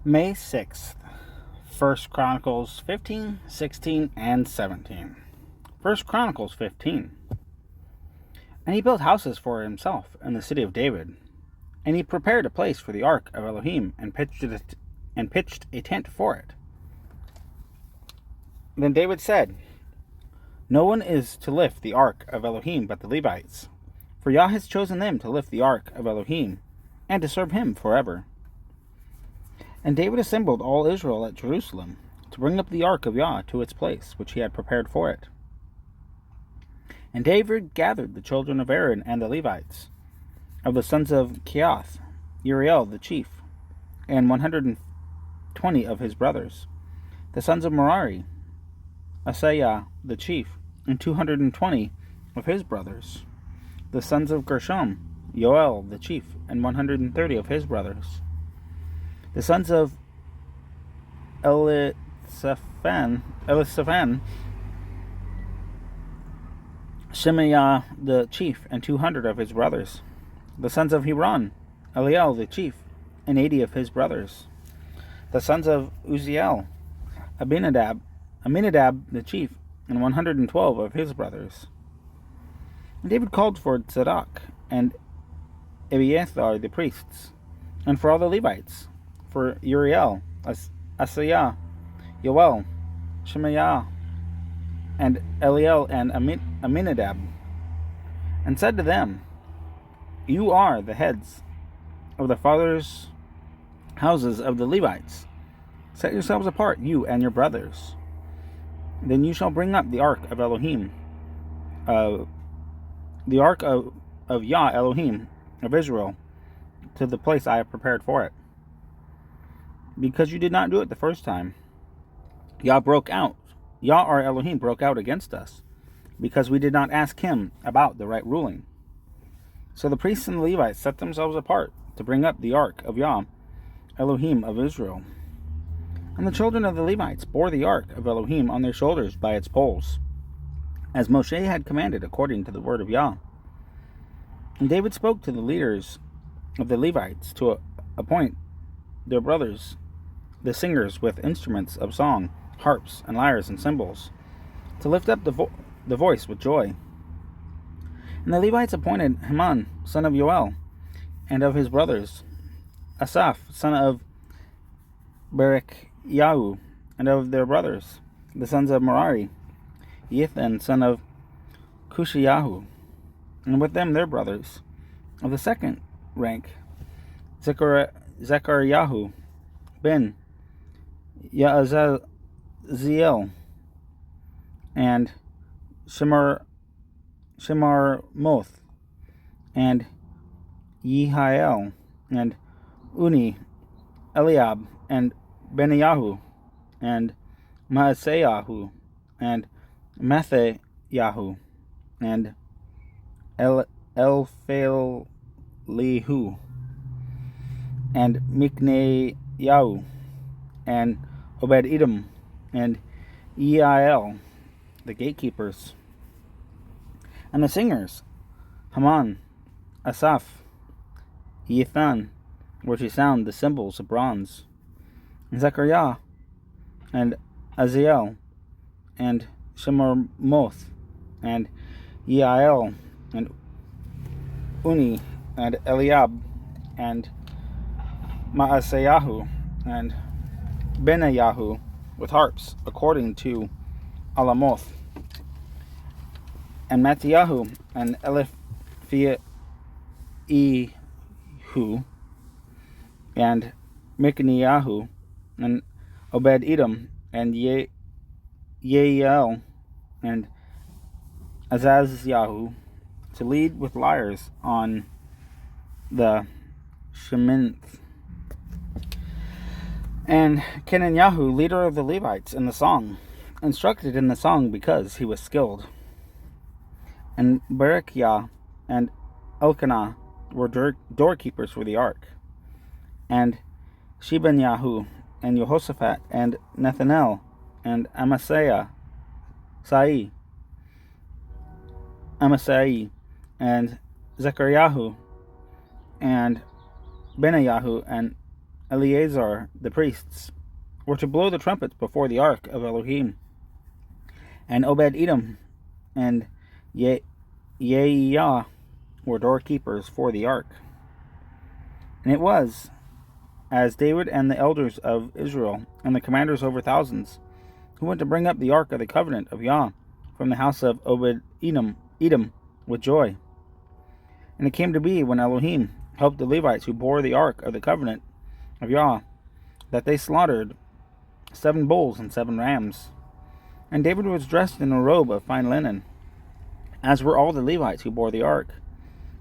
May 6th, 1 Chronicles 15, 16, and 17. 1 Chronicles 15. And he built houses for himself in the city of David. And he prepared a place for the ark of Elohim and pitched a tent for it. Then David said, "No one is to lift the ark of Elohim but the Levites, for Yah has chosen them to lift the ark of Elohim and to serve him forever." And David assembled all Israel at Jerusalem to bring up the ark of Yah to its place, which he had prepared for it. And David gathered the children of Aaron and the Levites, of the sons of Keath, Uriel the chief, and 120 of his brothers, the sons of Merari, Asaiah the chief, and 220 of his brothers, the sons of Gershom, Joel the chief, and 130 of his brothers, the sons of Elisaphan, Shemaiah the chief, and 200 of his brothers, the sons of Hebron, Eliel the chief, and 80 of his brothers, the sons of Uzziel, Aminadab the chief, and 112 of his brothers. And David called for Zadok and Abiathar the priests, and for all the Levites, for Uriel, Asaiah, Joel, Shemaiah, and Eliel and Aminadab, and said to them, "You are the heads of the fathers' houses of the Levites. Set yourselves apart, you and your brothers. Then you shall bring up the ark of Elohim, the ark of Yah Elohim of Israel, to the place I have prepared for it. Because you did not do it the first time, Yah our Elohim broke out against us, because we did not ask him about the right ruling." So the priests and the Levites set themselves apart to bring up the ark of Yah Elohim of Israel. And the children of the Levites bore the ark of Elohim on their shoulders by its poles, as Moshe had commanded according to the word of Yah. And David spoke to the leaders of the Levites to appoint their brothers, the singers with instruments of song, harps and lyres and cymbals, to lift up the voice with joy. And the Levites appointed Heman, son of Joel, and of his brothers, Asaph, son of Berechiah, and of their brothers, the sons of Merari, Ethan, son of Cushiyahu, and with them their brothers, of the second rank, Zechariah ben Yaaziel, and Shemarmoth, and Yehiel, and Uni, Eliab, and Benayahu, and Maaseyahu, and Matthayahu, and Elphalihu, and Mikneyahu, and Obed-Edom, and Eiel, the gatekeepers, and the singers, Haman, Asaph, Ethan, were to sound the cymbals of bronze, and Zechariah, and Aziel, and Shemarmoth, and Eiel, and Uni, and Eliab, and Maaseyahu, and Benayahu, with harps, according to Alamoth, and Matthiyahu, and Eliphiahu, and Mikneyahu, and Obed-Edom, and Yeiel, and Azaziahu, to lead with lyres on the Sheminth. And Kenanyahu, leader of the Levites, in the song, instructed in the song because he was skilled. And Berechiah and Elkanah were doorkeepers for the ark. And Shebanyahu, and Jehoshaphat, and Nethanel, and Amasai, and Zechariah, and Benayahu, and Eleazar the priests were to blow the trumpets before the ark of Elohim, and Obed-Edom and Yehiah were doorkeepers for the ark. And it was, as David and the elders of Israel and the commanders over thousands, who went to bring up the ark of the covenant of Yah from the house of Obed-Edom with joy. And it came to be, when Elohim helped the Levites who bore the ark of the covenant of Yah, that they slaughtered 7 bulls and 7 rams. And David was dressed in a robe of fine linen, as were all the Levites who bore the ark,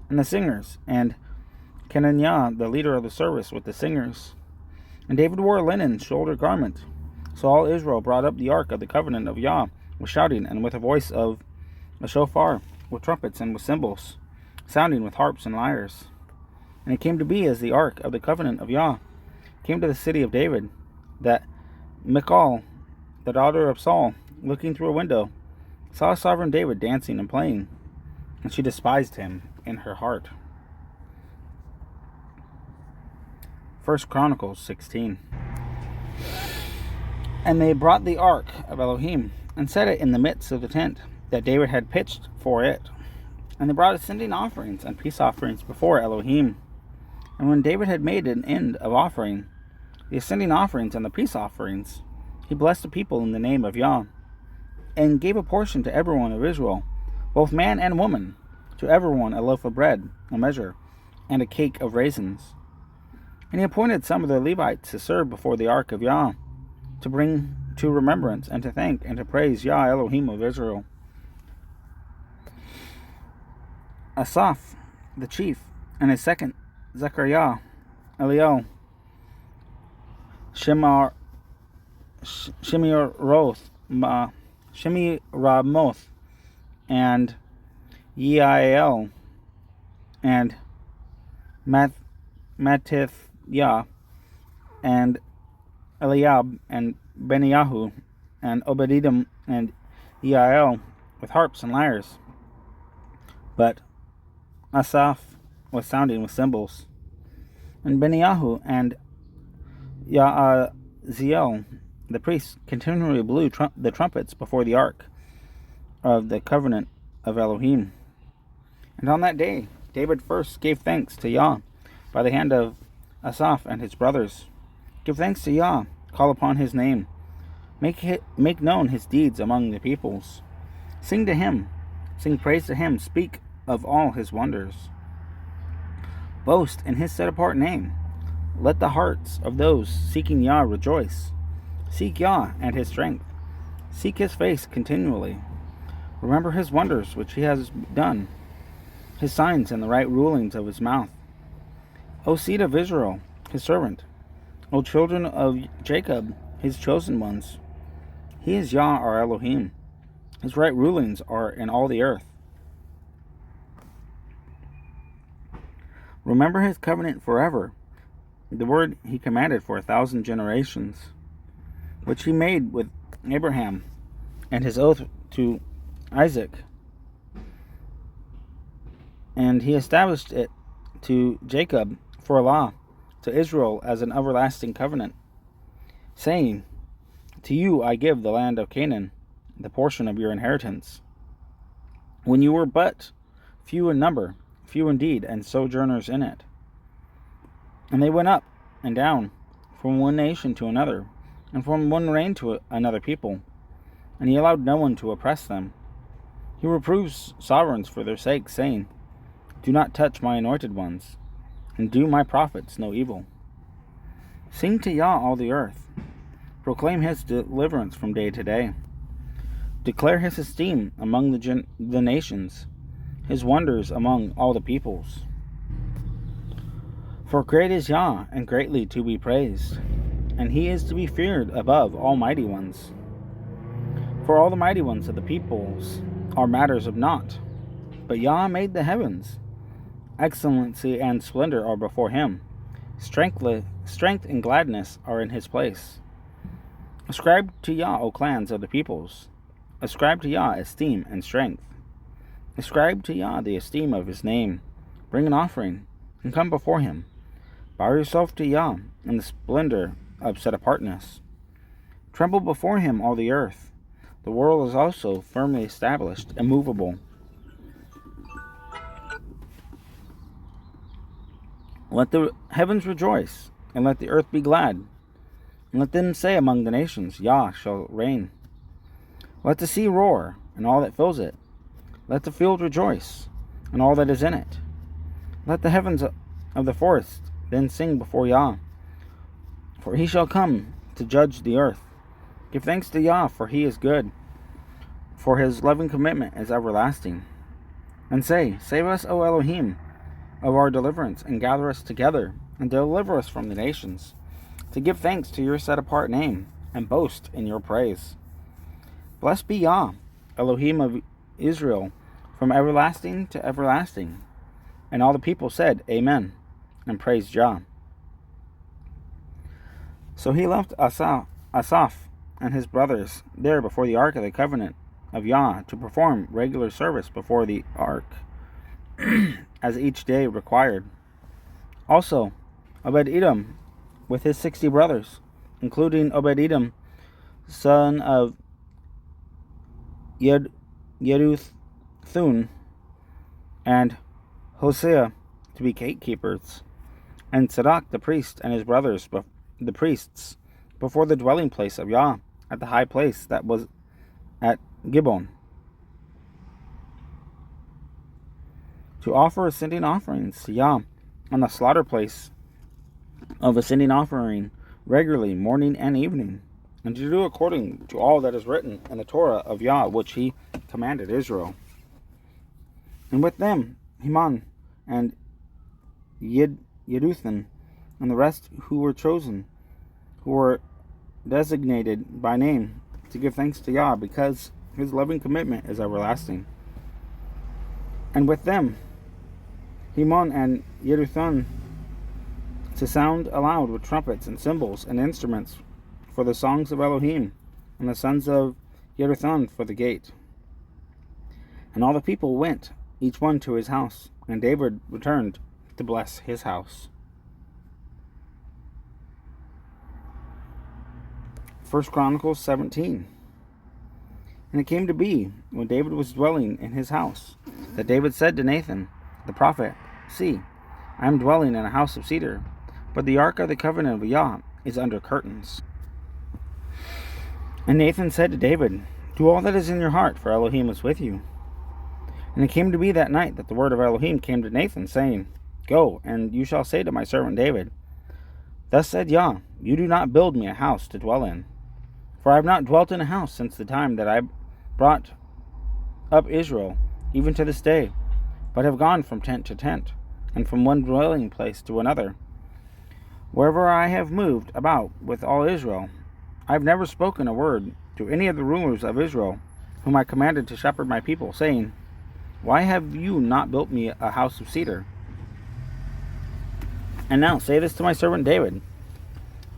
and the singers, and Kenaniah, the leader of the service, with the singers. And David wore a linen shoulder garment. So all Israel brought up the ark of the covenant of Yah with shouting, and with a voice of a shofar, with trumpets and with cymbals, sounding with harps and lyres. And it came to be, as the ark of the covenant of Yah came to the city of David, that Michal, the daughter of Saul, looking through a window, saw sovereign David dancing and playing, and she despised him in her heart. 1 Chronicles 16. And they brought the ark of Elohim, and set it in the midst of the tent that David had pitched for it. And they brought ascending offerings and peace offerings before Elohim. And when David had made an end of offering the ascending offerings and the peace offerings, he blessed the people in the name of Yah, and gave a portion to everyone of Israel, both man and woman, to everyone a loaf of bread, a measure, and a cake of raisins. And he appointed some of the Levites to serve before the ark of Yah, to bring to remembrance, and to thank, and to praise Yah Elohim of Israel. Asaph, the chief, and his second, Zechariah, Eliel, Shemiramoth, and Yeiel, and Mattithiah, and Eliab, and Beniyahu, and Obed-Edom, and Yeiel, with harps and lyres. But Asaph was sounding with cymbals. And Beniyahu and Yaaziel, the priests, continually blew the trumpets before the ark of the covenant of Elohim. And on that day, David first gave thanks to Yah by the hand of Asaph and his brothers. Give thanks to Yah, call upon his name, make known his deeds among the peoples. Sing to him, sing praise to him, speak of all his wonders. Boast in his set-apart name. Let the hearts of those seeking Yah rejoice. Seek Yah and his strength. Seek his face continually. Remember his wonders which he has done, his signs and the right rulings of his mouth. O seed of Israel, his servant, O children of Jacob, his chosen ones. He is Yah our Elohim. His right rulings are in all the earth. Remember his covenant forever, the word he commanded for 1,000 generations, which he made with Abraham, and his oath to Isaac. And he established it to Jacob for a law, to Israel as an everlasting covenant, saying, To you I give the land of Canaan, the portion of your inheritance. When you were but few in number, few indeed, and sojourners in it. And they went up and down from one nation to another, and from one reign to another people, and he allowed no one to oppress them. He reproves sovereigns for their sake, saying, Do not touch my anointed ones, and do my prophets no evil. Sing to Yah all the earth. Proclaim his deliverance from day to day. Declare his esteem among the nations, his wonders among all the peoples. For great is Yah, and greatly to be praised, and he is to be feared above all mighty ones. For all the mighty ones of the peoples are matters of naught, but Yah made the heavens. Excellency and splendor are before him. Strength and gladness are in his place. Ascribe to Yah, O clans of the peoples. Ascribe to Yah esteem and strength. Ascribe to Yah the esteem of his name. Bring an offering, and come before him. Bow yourself to Yah in the splendor of set-apartness. Tremble before him, all the earth. The world is also firmly established, immovable. Let the heavens rejoice, and let the earth be glad. And let them say among the nations, Yah shall reign. Let the sea roar, and all that fills it. Let the field rejoice, and all that is in it. Let the heavens of the forest then sing before Yah. For he shall come to judge the earth. Give thanks to Yah, for he is good, for his loving commitment is everlasting. And say, Save us, O Elohim, of our deliverance, and gather us together, and deliver us from the nations, to give thanks to your set-apart name, and boast in your praise. Blessed be Yah, Elohim of Israel, from everlasting to everlasting. And all the people said, Amen, and praised Yah. So he left Asaph and his brothers there before the ark of the covenant of Yah to perform regular service before the ark, as each day required. Also, Obed-Edom with his 60 brothers, including Obed-Edom, son of Jeduthun, and Hosea to be gatekeepers, and Zadok the priest and his brothers, the priests, before the dwelling place of Yah at the high place that was at Gibeon, to offer ascending offerings to Yah on the slaughter place of ascending offering regularly, morning and evening, and to do according to all that is written in the Torah of Yah, which he commanded Israel. And with them, Heman and Jeduthun, and the rest who were chosen, who were designated by name to give thanks to Yah, because his loving commitment is everlasting. And with them, Heman and Jeduthun, to sound aloud with trumpets and cymbals and instruments for the songs of Elohim, and the sons of Jeduthun for the gate. And all the people went, each one to his house, and David returned to bless his house. 1 Chronicles 17. And it came to be, when David was dwelling in his house, that David said to Nathan the prophet, See, I am dwelling in a house of cedar, but the ark of the covenant of Yah is under curtains. And Nathan said to David, Do all that is in your heart, for Elohim is with you. And it came to be that night that the word of Elohim came to Nathan, saying, Go, and you shall say to my servant David, Thus said Yah, You do not build me a house to dwell in. For I have not dwelt in a house since the time that I brought up Israel, even to this day, but have gone from tent to tent, and from one dwelling place to another. Wherever I have moved about with all Israel, I have never spoken a word to any of the rulers of Israel, whom I commanded to shepherd my people, saying, Why have you not built me a house of cedar? And now say this to my servant David.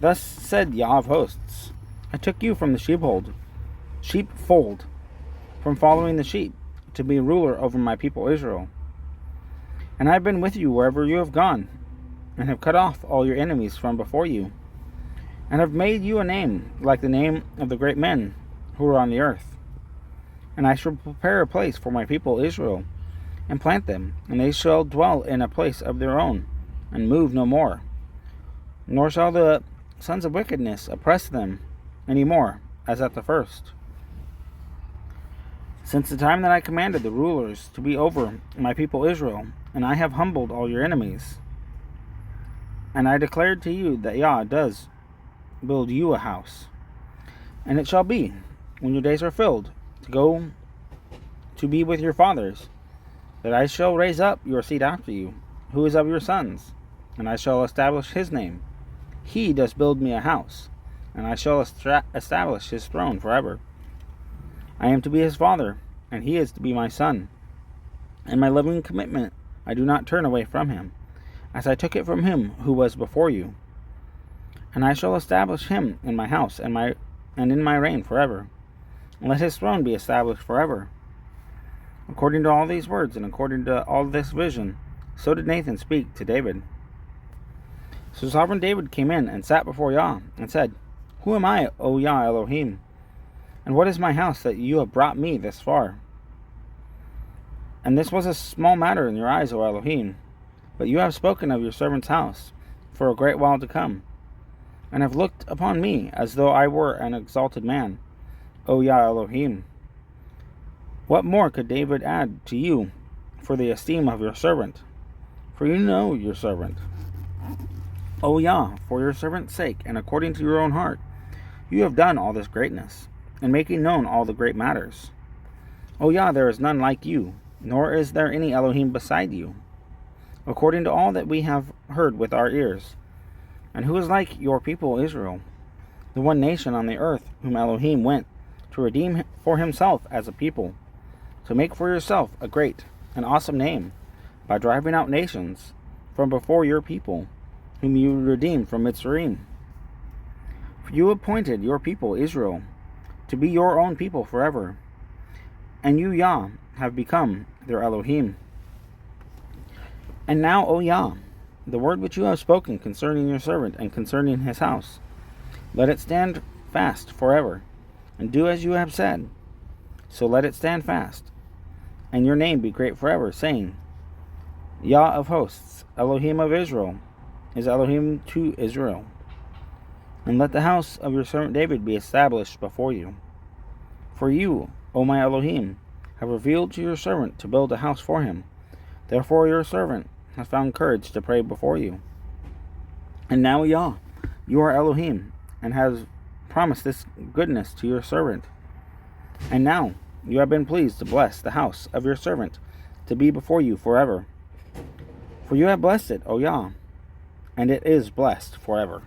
Thus said Yah of hosts, I took you from the sheepfold, from following the sheep, to be ruler over my people Israel. And I have been with you wherever you have gone, and have cut off all your enemies from before you, and have made you a name like the name of the great men who are on the earth. And I shall prepare a place for my people Israel, and plant them, and they shall dwell in a place of their own, and move no more. Nor shall the sons of wickedness oppress them any more, as at the first. Since the time that I commanded the rulers to be over my people Israel, and I have humbled all your enemies, and I declared to you that Yah does build you a house. And it shall be, when your days are filled, to go to be with your fathers, that I shall raise up your seed after you, who is of your sons, and I shall establish his name. He does build me a house, and I shall establish his throne forever. I am to be his father, and he is to be my son. And my loving commitment I do not turn away from him, as I took it from him who was before you. And I shall establish him in my house and in my reign forever, and let his throne be established forever. According to all these words, and according to all this vision, so did Nathan speak to David. So sovereign David came in and sat before Yah, and said, Who am I, O Yah Elohim? And what is my house that you have brought me this far? And this was a small matter in your eyes, O Elohim, but you have spoken of your servant's house for a great while to come, and have looked upon me as though I were an exalted man, O Yah Elohim. What more could David add to you for the esteem of your servant? For you know your servant. O Yah, for your servant's sake, and according to your own heart, you have done all this greatness, and making known all the great matters. O Yah, there is none like you, nor is there any Elohim beside you, according to all that we have heard with our ears. And who is like your people Israel, the one nation on the earth whom Elohim went to redeem for himself as a people, to make for yourself a great and awesome name, by driving out nations from before your people, whom you redeemed from Mitzrayim. For you appointed your people Israel to be your own people forever, and you, Yah, have become their Elohim. And now, O Yah, the word which you have spoken concerning your servant and concerning his house, let it stand fast forever, and do as you have said. So let it stand fast, and your name be great forever, saying, Yah of hosts, Elohim of Israel, is Elohim to Israel. And let the house of your servant David be established before you. For you, O my Elohim, have revealed to your servant to build a house for him. Therefore your servant has found courage to pray before you. And now, Yah, you are Elohim, and has promised this goodness to your servant. And now you have been pleased to bless the house of your servant to be before you forever. For you have blessed it, O Yah, and it is blessed forever.